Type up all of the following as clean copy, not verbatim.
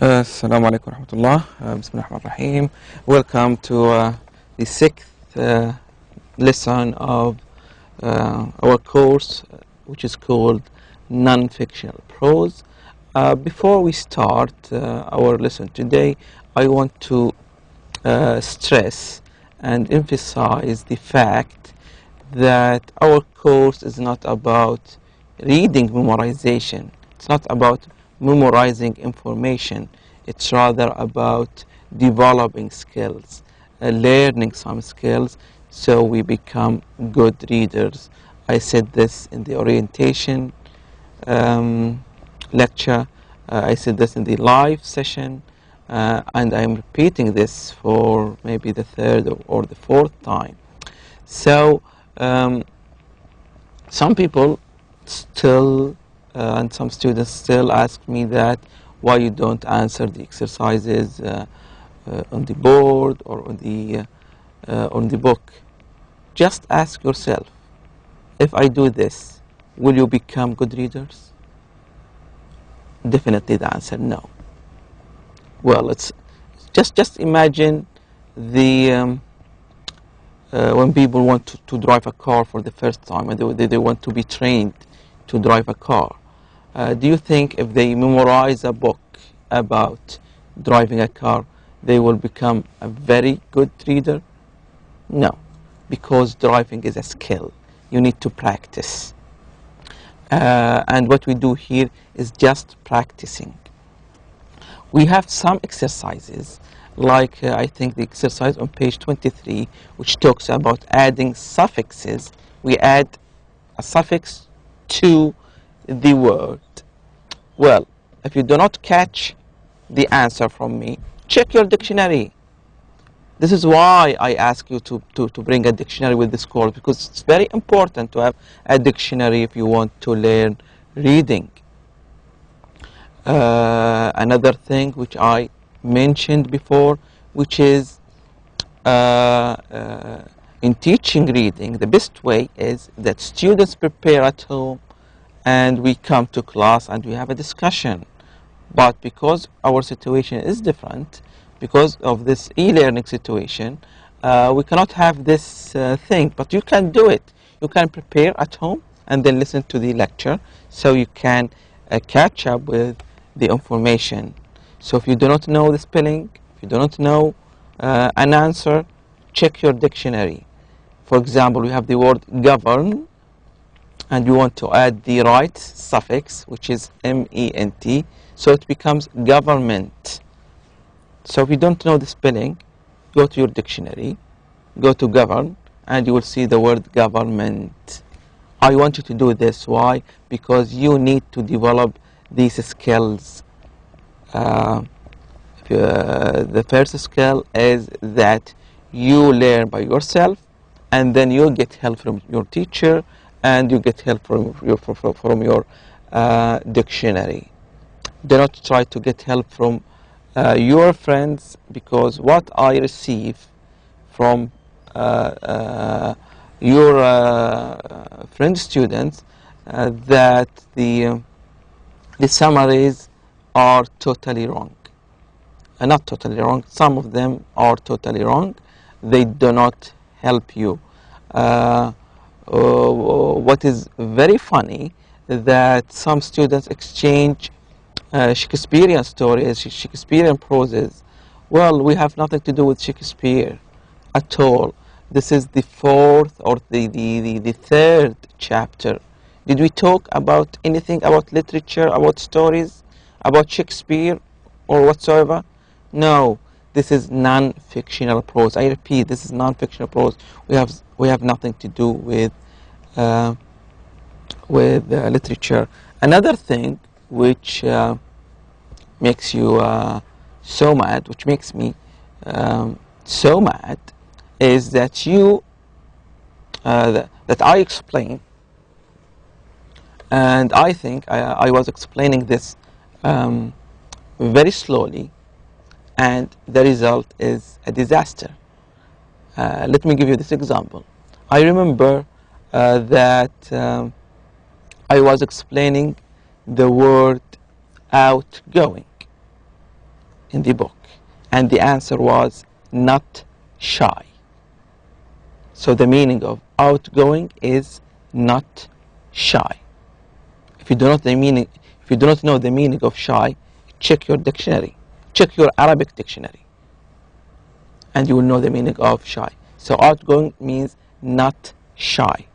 السلام عليكم ورحمة الله. بسم الله الرحمن الرحيم. Welcome to the sixth lesson of our course, which is called Non-fictional prose. Before we start our lesson today, I want to stress and emphasize the fact that our course is not about reading memorization. It's not about memorizing information. It's rather about developing skills, learning some skills so we become good readers. I said this in the orientation lecture, I said this in the live session, and I'm repeating this for maybe the third or the fourth time. So some people still and some students still ask me that why you don't answer the exercises on the board or on the book. Just ask yourself, if I do this, will you become good readers? Definitely the answer no. Well, it's just imagine the when people want to drive a car for the first time and they want to be trained to drive a car. Do you think if they memorize a book about driving a car, they will become a very good reader? No, because driving is a skill. You need to practice. And what we do here is just practicing. We have some exercises, like I think the exercise on page 23, which talks about adding suffixes. We add a suffix to the word. Well, if you do not catch the answer from me, check your dictionary. This is why I ask you to bring a dictionary with this course, because it's very important to have a dictionary if you want to learn reading. Another thing which I mentioned before, which is in teaching reading, the best way is that students prepare at home and we come to class and we have a discussion. But because our situation is different, because of this e-learning situation, we cannot have this thing, but you can do it. You can prepare at home and then listen to the lecture so you can catch up with the information. So if you do not know the spelling, if you do not know an answer, check your dictionary. For example, we have the word govern, and you want to add the right suffix, which is ment, so it becomes government. So if you don't know the spelling, go to your dictionary, go to govern, and you will see the word government. I want you to do this. Why? Because you need to develop these skills. The first skill is that you learn by yourself, and then you get help from your teacher, and you get help from your dictionary. Do not try to get help from your friends, because what I receive from your friend students, that the summaries are totally wrong. Not totally wrong, some of them are totally wrong. They do not help you. What is very funny is that some students exchange Shakespearean stories, Shakespearean proses. Well, we have nothing to do with Shakespeare at all. This is the fourth or the third chapter. Did we talk about anything about literature, about stories, about Shakespeare or whatsoever? No, this is non-fictional prose. I repeat, this is non-fictional prose. We have nothing to do with literature. Another thing which makes you so mad, which makes me so mad, is that that I explain, and I think I was explaining this very slowly, and the result is a disaster. Let me give you this example. I remember that I was explaining the word outgoing. in the book? And the answer was not shy. So the meaning of outgoing is not shy. If you do not know the meaning of shy, check your dictionary, check your Arabic dictionary, and you will know the meaning of shy. So outgoing means not shy.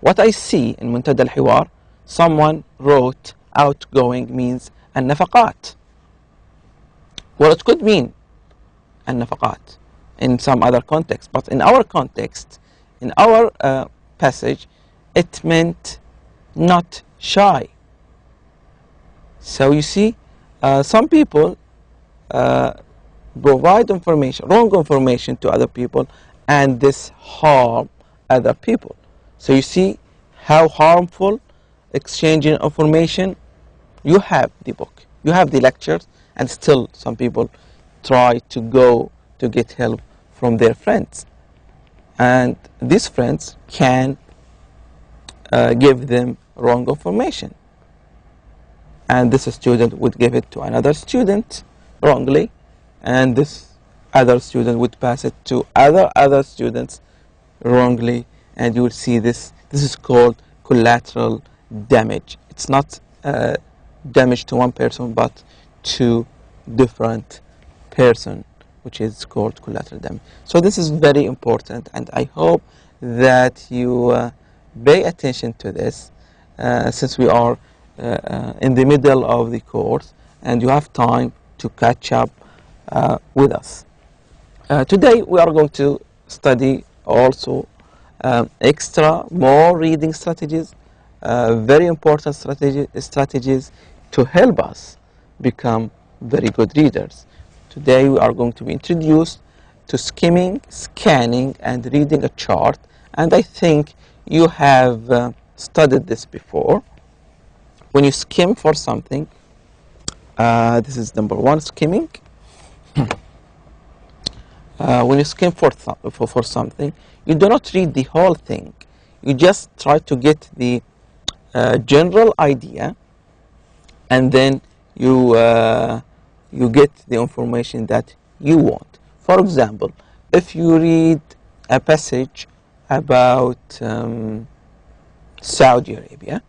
What I see in منتدى الحوار, someone wrote outgoing means النفقات. Well, it could mean النفقات in some other context, but in our context, in our passage, it meant not shy. So you see, some people provide information, wrong information to other people, and this harm other people. So you see how harmful exchanging information. You have the book, you have the lectures, and still some people try to go to get help from their friends, and these friends can give them wrong information, and this student would give it to another student wrongly, and this other student would pass it to other students wrongly, and you will see this is called collateral damage. It's not damage to one person but to different person, which is called collateral damage. So this is very important, and I hope that you pay attention to this since we are in the middle of the course and you have time to catch up with us. Today we are going to study also more reading strategies, very important strategies to help us become very good readers. Today we are going to be introduced to skimming, scanning, and reading a chart, and I think you have studied this before. When you skim for something, this is number one, skimming. When you skim for something, you do not read the whole thing. You just try to get the general idea, and then you get the information that you want. For example, if you read a passage about Saudi Arabia,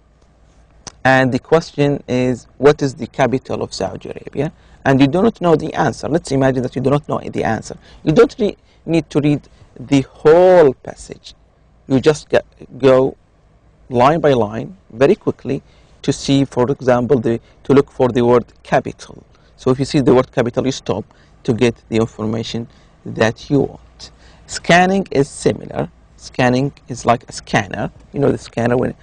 and the question is, what is the capital of Saudi Arabia? And you do not know the answer. Let's imagine that you do not know the answer. You don't need to read the whole passage. You just go line by line very quickly to see, for example, to look for the word capital. So if you see the word capital, you stop to get the information that you want. Scanning is similar. Scanning is like a scanner. You know the scanner, when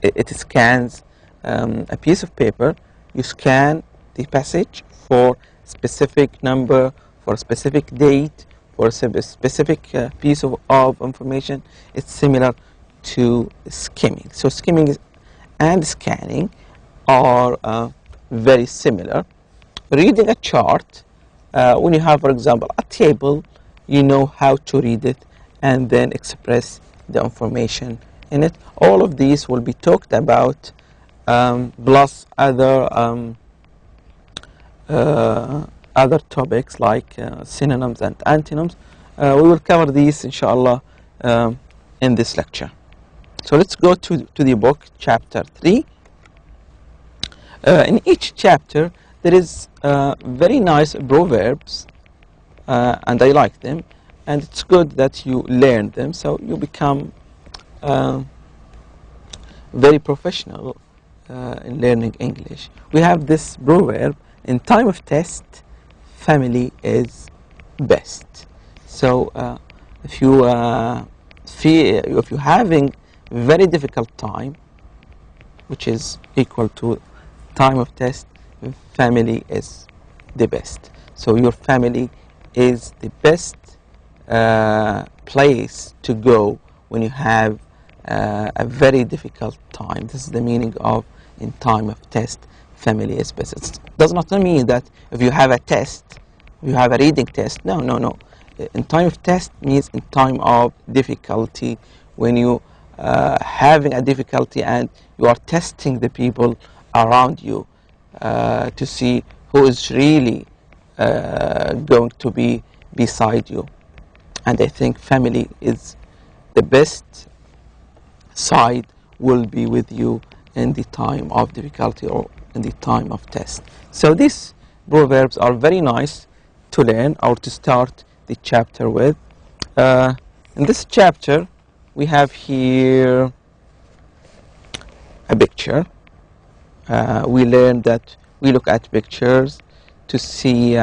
it scans a piece of paper, you scan the passage for specific number, for a specific date, for a specific piece of information. It's similar to skimming. So skimming and scanning are very similar. Reading a chart, when you have, for example, a table, you know how to read it and then express the information in it. All of these will be talked about, plus other topics like synonyms and antonyms. We will cover these, inshallah, in this lecture. So let's go to the book, chapter 3. In each chapter, there is very nice proverbs, and I like them, and it's good that you learn them, so you become very professional in learning English. We have this proverb: in time of test, family is best. So if you're having very difficult time, which is equal to time of test, family is the best. So your family is the best place to go when you have a very difficult time. This is the meaning of in time of test, family is best. It does not mean that if you have a test, you have a reading test. No. In time of test means in time of difficulty, when you having a difficulty and you are testing the people around you to see who is really going to be beside you. And I think family is the best side, will be with you in the time of difficulty or in the time of test. So these proverbs are very nice to learn or to start the chapter with. In this chapter we have here a picture. We learn that we look at pictures to see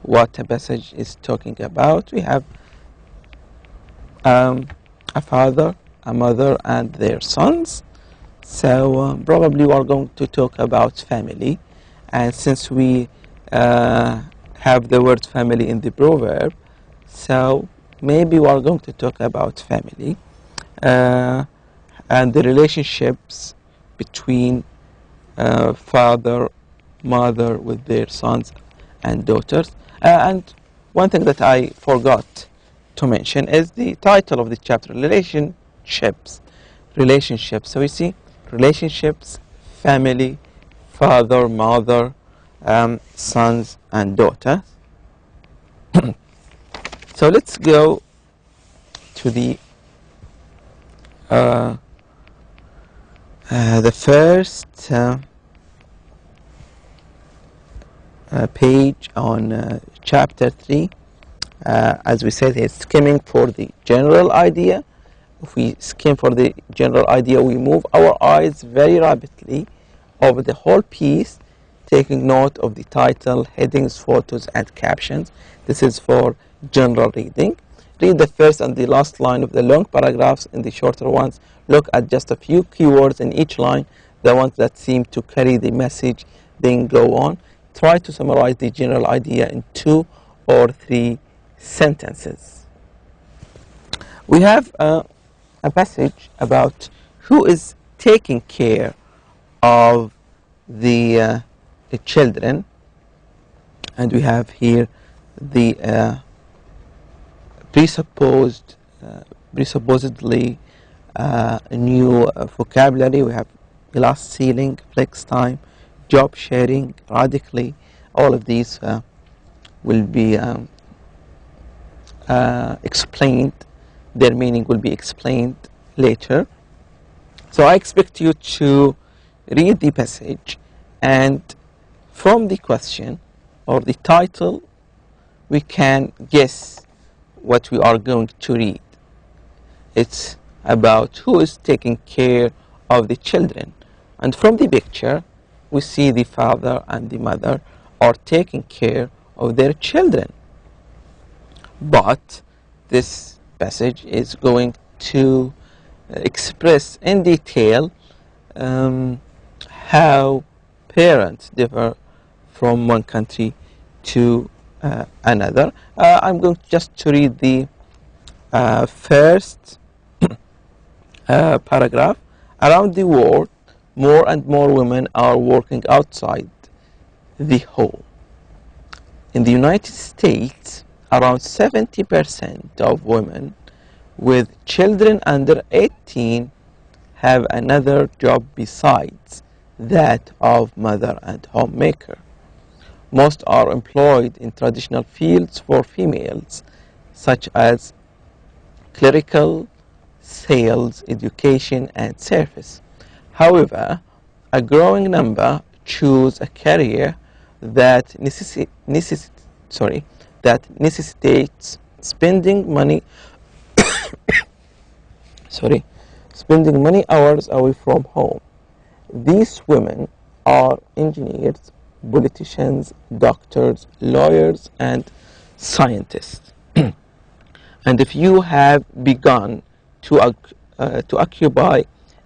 what a passage is talking about. We have a father, a mother and their sons. So probably we are going to talk about family, and since we have the word family in the proverb, so maybe we are going to talk about family and the relationships between father, mother with their sons and daughters. And one thing that I forgot to mention is the title of the chapter, relationships. So you see, relationships, family, father, mother, sons and daughters. So let's go to the first page on chapter 3. As we said, it's skimming for the general idea. If we skim for the general idea, we move our eyes very rapidly over the whole piece, taking note of the title, headings, photos and captions. This is for general reading. Read the first and the last line of the long paragraphs and the shorter ones. Look at just a few keywords in each line, the ones that seem to carry the message, then go on. Try to summarize the general idea in 2 or 3 sentences. We have a passage about who is taking care of the children, and we have here the presupposedly new vocabulary. We have glass ceiling, flex time, job sharing, radically. All of these will be explained. Their meaning will be explained later. So I expect you to read the passage, and from the question or the title we can guess what we are going to read. It's about who is taking care of the children, and from the picture we see the father and the mother are taking care of their children. But this passage is going to express in detail how parents differ from one country to another. I'm going just to read the first paragraph. Around the world, more and more women are working outside the home. In the United States, around 70% of women with children under 18 have another job besides that of mother and homemaker. Most are employed in traditional fields for females, such as clerical, sales, education, and service. However, a growing number choose a career that necessitates spending money hours away from home. These women are engineers, politicians, doctors, lawyers, and scientists. And if you have begun to occupy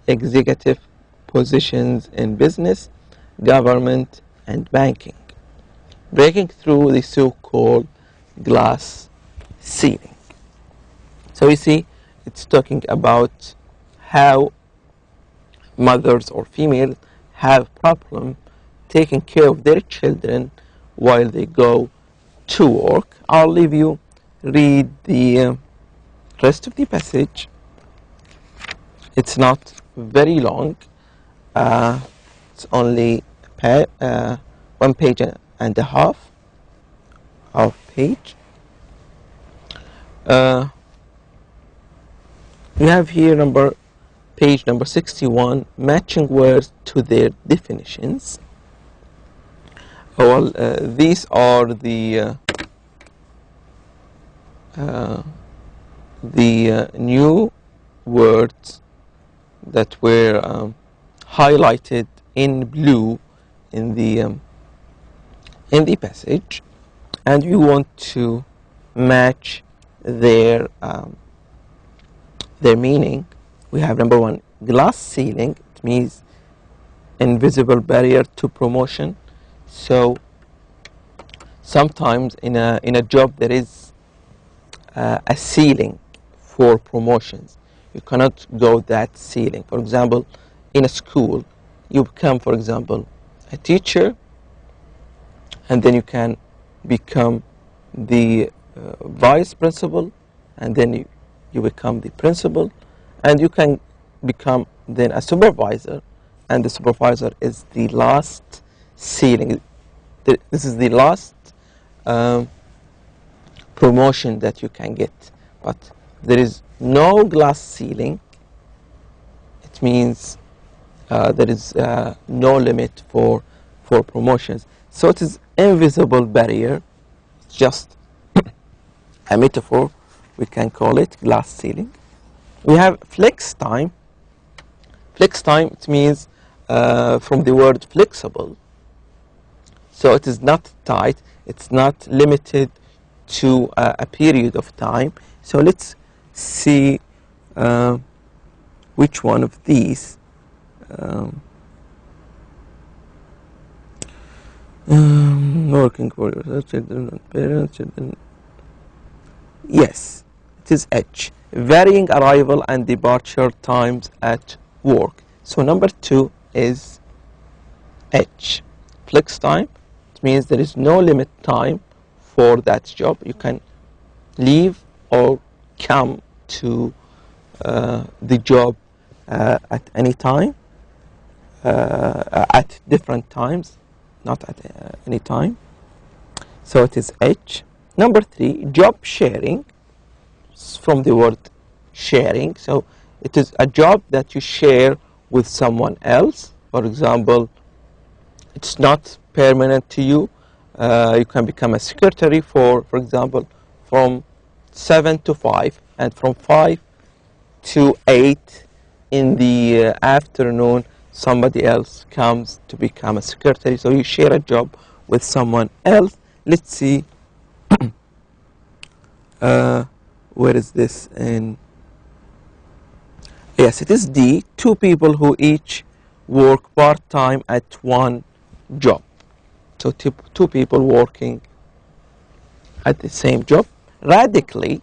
executive positions in business, government, and banking, breaking through the so-called glass ceiling. So you see, it's talking about how mothers or females have problem taking care of their children while they go to work. I'll leave you read the rest of the passage. It's not very long. It's only 1 page and a half of page. We have here page number 61, matching words to their definitions. Well, these are the new words that were highlighted in blue in the passage, and you want to match their meaning. We have number one, glass ceiling. It means invisible barrier to promotion. So sometimes in a job there is a ceiling for promotions. You cannot go that ceiling. For example, in a school, you become, for example, a teacher, and then you can become the vice principal, and then you become the principal, and you can become then a supervisor, and the supervisor is the last ceiling. This is the last promotion that you can get, but there is no glass ceiling. It means there is no limit for promotions. So it is invisible barrier. It's just a metaphor. We can call it glass ceiling. We have flex time. Flex time, it means from the word flexible. So it is not tight. It's not limited to a period of time. So let's see which one of these. Working for your children, parents, children. Yes, it is H. Varying arrival and departure times at work. So number 2 is H. Flex time. It means there is no limit time for that job. You can leave or come to the job at any time, at different times, not at any time. So it is H. Number 3, job sharing. It's from the word sharing. So it is a job that you share with someone else. For example, it's not permanent to you. You can become a secretary for example, from 7 to 5, and from 5 to 8 in the afternoon, somebody else comes to become a secretary. So you share a job with someone else. Let's see. Where is this? Yes, it is D. 2 people who each work part-time at one job. So 2 people working at the same job. Radically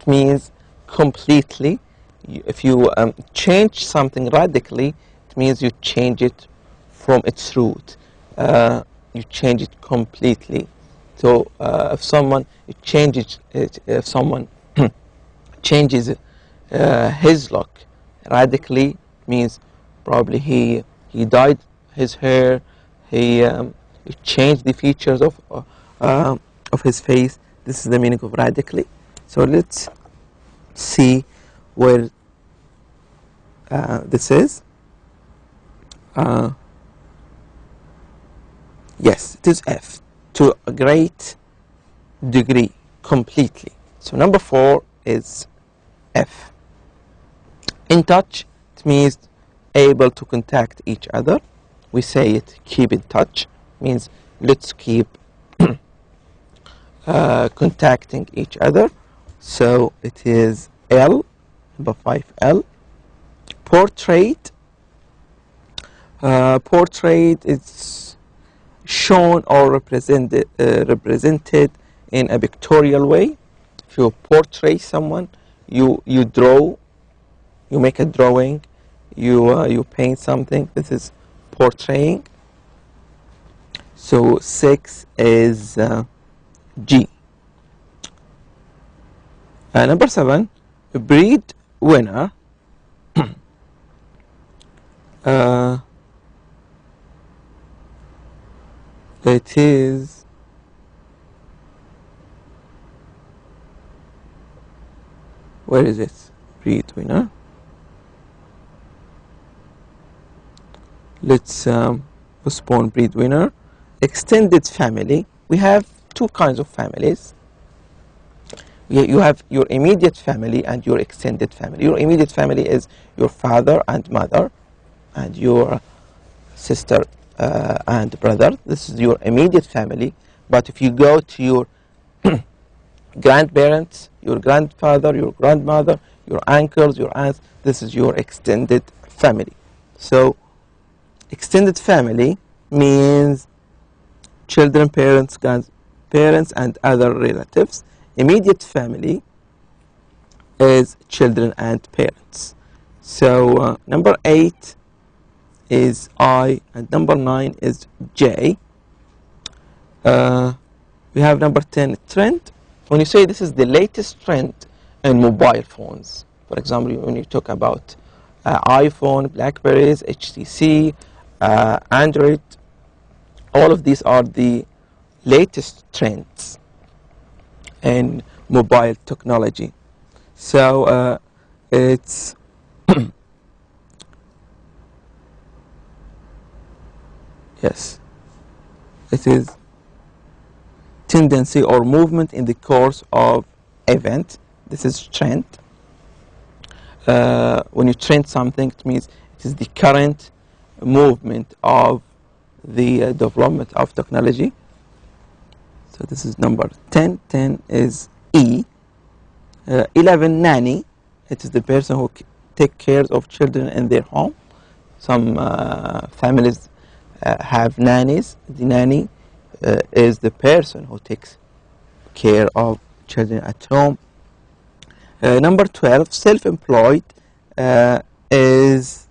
means completely. If you change something radically, it means you change it from its root. You change it completely. So if someone changes his look radically, means probably he dyed his hair, he changed the features of his face. This is the meaning of radically. So let's see where this is. Yes, it is F. To a great degree, completely. So number 4 is F. In touch, it means able to contact each other. We say it, keep in touch, means let's keep contacting each other. So it is L, number 5, L. Portrait. Portrait is shown or represented in a pictorial way. If you portray someone, you draw, you make a drawing, you paint something. This is portraying. So 6 is G. Number 7, breed winner. It is where is it? Breadwinner. Let's postpone breadwinner. Extended family. We have two kinds of families. You have your immediate family and your extended family. Your immediate family is your father and mother and your sister and brother. This is your immediate family. But if you go to your grandparents, your grandfather, your grandmother, your uncles, your aunts, this is your extended family. So extended family means children, parents, grandparents, and other relatives. Immediate family is children and parents. So number 8 is I, and number 9 is J. We have number 10, trend. When you say this is the latest trend in mobile phones, for example, when you talk about iPhone, Blackberries, HTC, Android, all of these are the latest trends in mobile technology. So it's yes, it is tendency or movement in the course of event. This is trend. When you trend something, it means it is the current movement of the development of technology. So this is number 10. 10 is E. 11, nanny. It is the person who take care of children in their home. Some families have nannies. The nanny is the person who takes care of children at home. Number 12, self-employed, is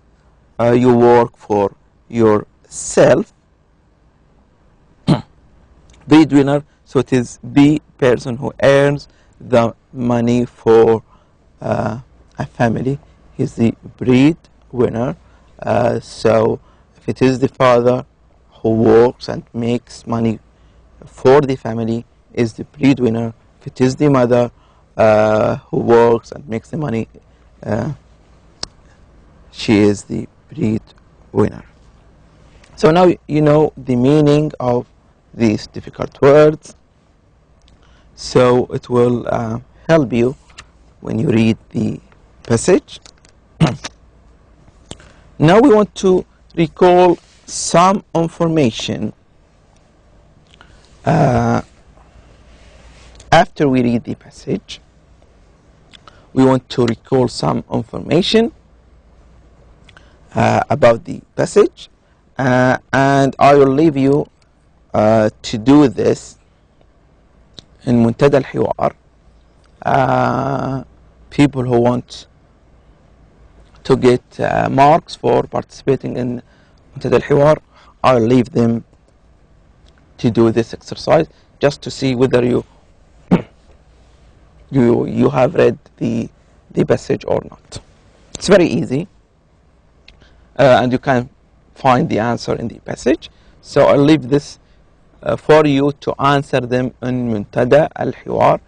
you work for yourself. Breadwinner, so it is the person who earns the money for a family. He's the breadwinner. So if it is the father who works and makes money for the family, is the breadwinner. If it is the mother who works and makes the money, she is the breadwinner. So now you know the meaning of these difficult words, so it will help you when you read the passage. Now we want to recall some information after we read the passage. We want to recall some information about the passage, and I will leave you to do this in منتدى الحوار. People who want to get marks for participating in منتدى الحوار, I'll leave them to do this exercise just to see whether you have read the passage or not. It's very easy, and you can find the answer in the passage. So I'll leave this for you to answer them in منتدى الحوار.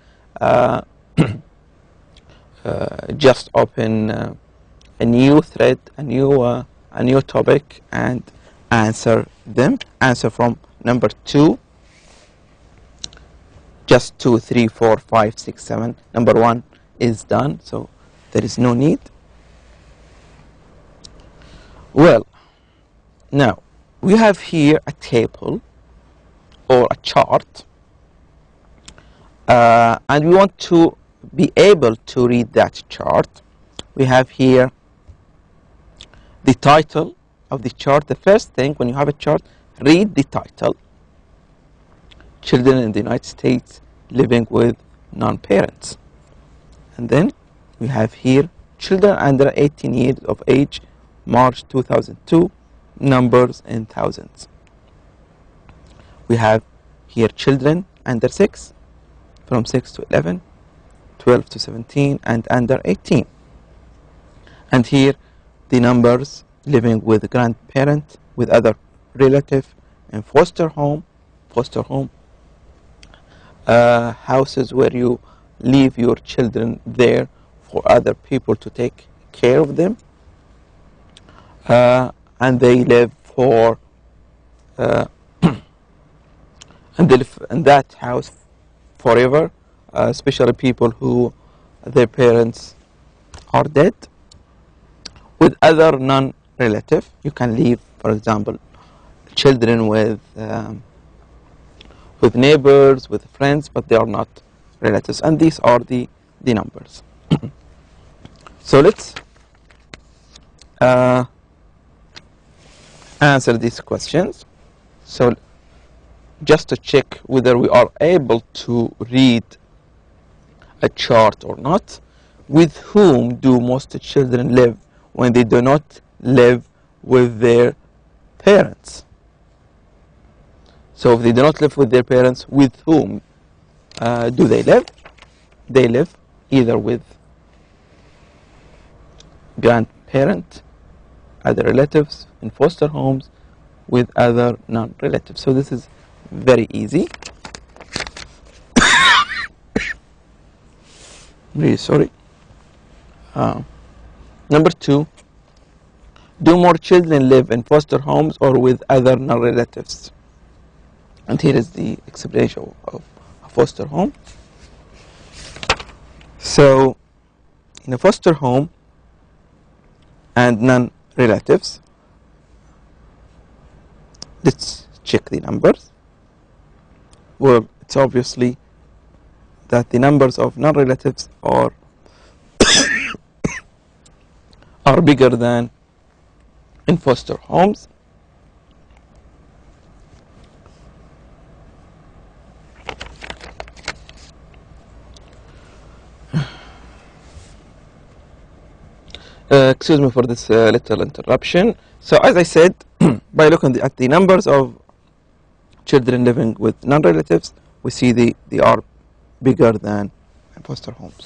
Just open a new thread, a new topic, and answer them. Answer from number 2. Just 2, 3, 4, 5, 6, 7. Number 1 is done, so there is no need. Well, now we have here a table or a chart, and we want to be able to read that chart. We have here the title of the chart. The first thing, when you have a chart, read the title. Children in the United States living with non-parents. And then we have here children under 18 years of age, March 2002, numbers in thousands. We have here children under 6, from 6 to 11, 12 to 17, and under 18. And here the numbers living with grandparent, with other relative, in foster home, houses where you leave your children there for other people to take care of them, and they live for and they live in that house forever, especially people who their parents are dead. With other non-relative, you can leave, for example, children with neighbors, with friends, but they are not relatives, and these are the numbers. So let's answer these questions. So just to check whether we are able to read a chart or not. With whom do most children live when they do not live with their parents? So if they do not live with their parents, with whom do they live? They live either with grandparent, other relatives, in foster homes, with other non-relatives. So this is very easy. Really sorry. Number 2, do more children live in foster homes or with other non-relatives? And here is the explanation of a foster home. So in a foster home and non-relatives, let's check the numbers. Well, it's obviously that the numbers of non-relatives are are bigger than in foster homes. Excuse me for this little interruption. So as I said, by looking at the numbers of children living with non-relatives, we see they are bigger than in foster homes.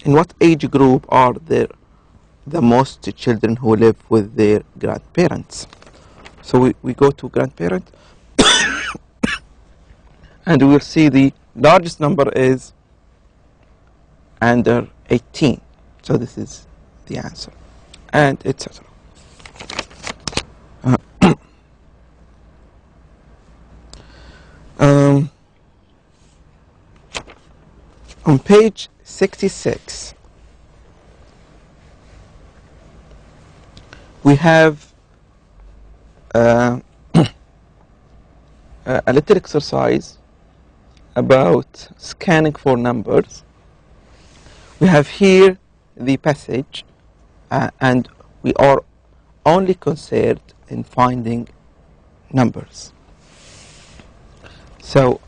In what age group are there the most children who live with their grandparents? So we go to grandparents and we will see the largest number is under 18. So this is the answer, and etc. On page 66, we have a little exercise about scanning for numbers. We have here the passage, and we are only concerned in finding numbers. So,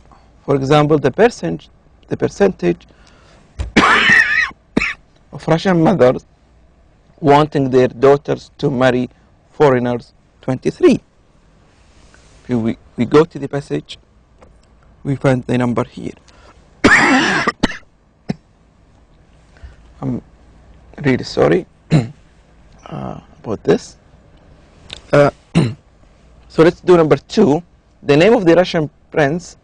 for example, the percentage of Russian mothers wanting their daughters to marry foreigners, 23. We go to the passage, we find the number here. I'm really sorry about this. So let's do number 2. The name of the Russian prince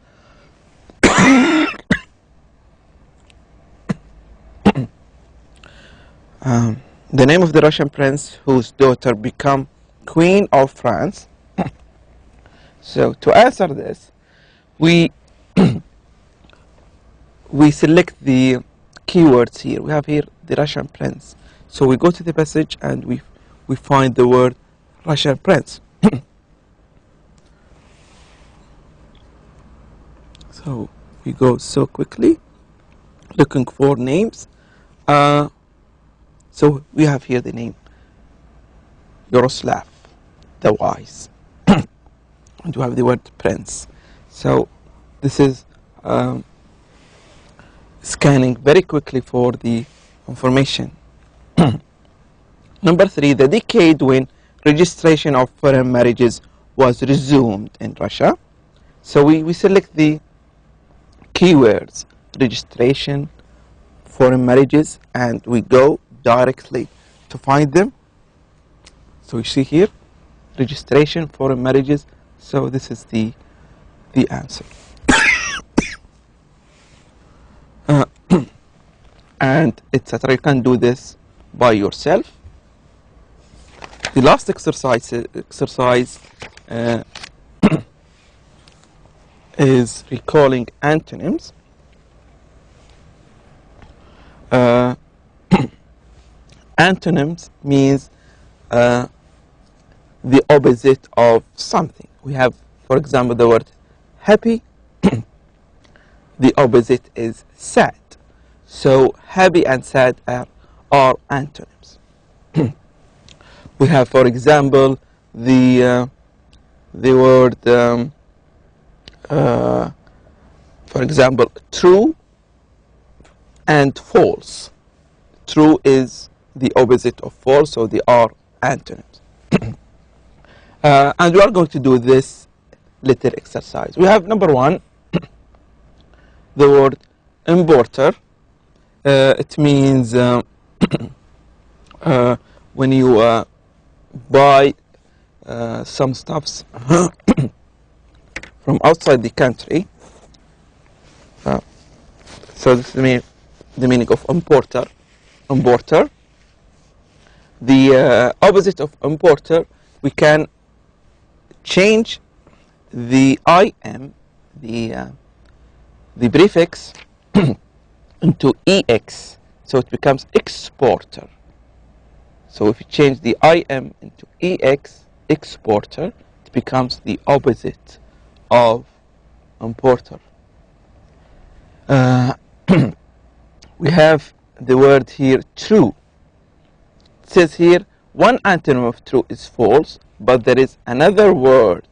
the name of the Russian prince whose daughter become Queen of France. So to answer this, we select the keywords here. We have here the Russian prince. So we go to the passage and we find the word Russian prince. So we go so quickly looking for names. So we have here the name Yaroslav, the wise, and we have the word prince. So this is scanning very quickly for the information. Number 3, the decade when registration of foreign marriages was resumed in Russia. So we select the keywords registration, foreign marriages, and we go directly to find them. So you see here registration, foreign marriages. So this is the answer. and etc. You can do this by yourself. The last exercise is recalling antonyms. Antonyms means the opposite of something. We have, for example, the word happy. The opposite is sad. So happy and sad are antonyms. We have, for example, the word, for example, true and false. True is the opposite of false, so they are antonyms. And we are going to do this little exercise. We have number one, the word importer. It means when you buy some stuffs from outside the country. So this is the meaning of importer. Importer. The opposite of importer, we can change the im, the prefix, into ex, so it becomes exporter. So if you change the im into ex, exporter, it becomes the opposite of importer. We have the word here true. It says here one antonym of true is false, but there is another word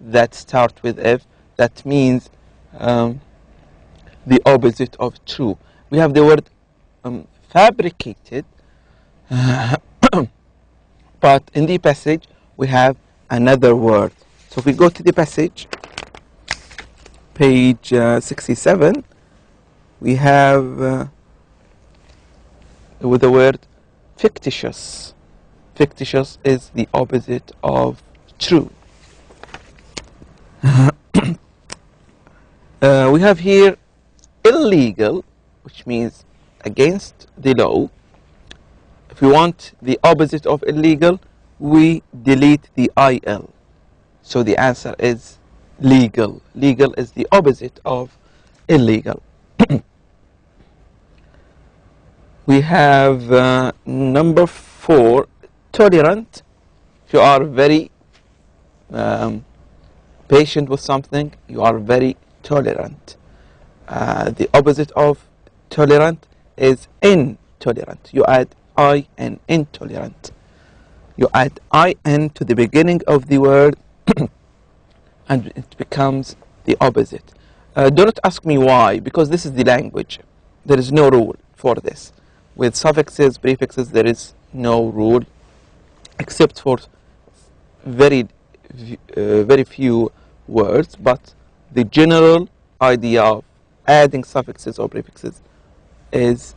that starts with f that means the opposite of true. We have the word fabricated, but in the passage we have another word. So if we go to the passage, page 67, we have with the word fictitious. Fictitious is the opposite of true. We have here illegal, which means against the law. If we want the opposite of illegal, we delete the il. So the answer is legal. Legal is the opposite of illegal. We have number 4, tolerant. If you are very patient with something, you are very tolerant. The opposite of tolerant is intolerant. You add in, intolerant. You add in to the beginning of the word and it becomes the opposite. Do not ask me why, because this is the language. There is no rule for this. With suffixes, prefixes, there is no rule except for very few words, but the general idea of adding suffixes or prefixes is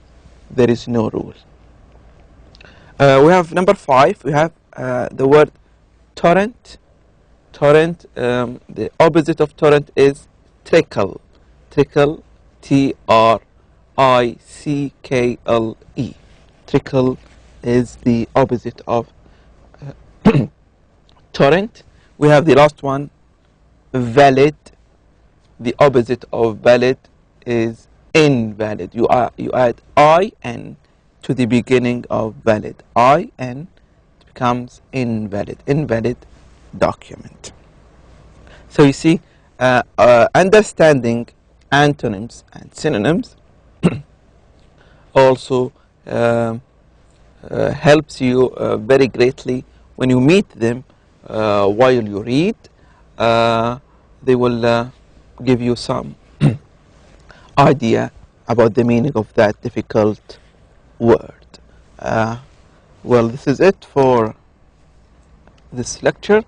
there is no rule. We have number 5. We have the word torrent. Torrent, the opposite of torrent is trickle. Trickle, T-R-I-C-K-L-E. Trickle is the opposite of torrent. We have the last one, valid. The opposite of valid is invalid. You add in to the beginning of valid. In becomes invalid. Invalid document. So you see, understanding antonyms and synonyms also helps you very greatly when you meet them while you read. They will give you some idea about the meaning of that difficult word. Well, this is it for this lecture.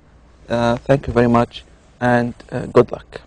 Thank you very much and good luck.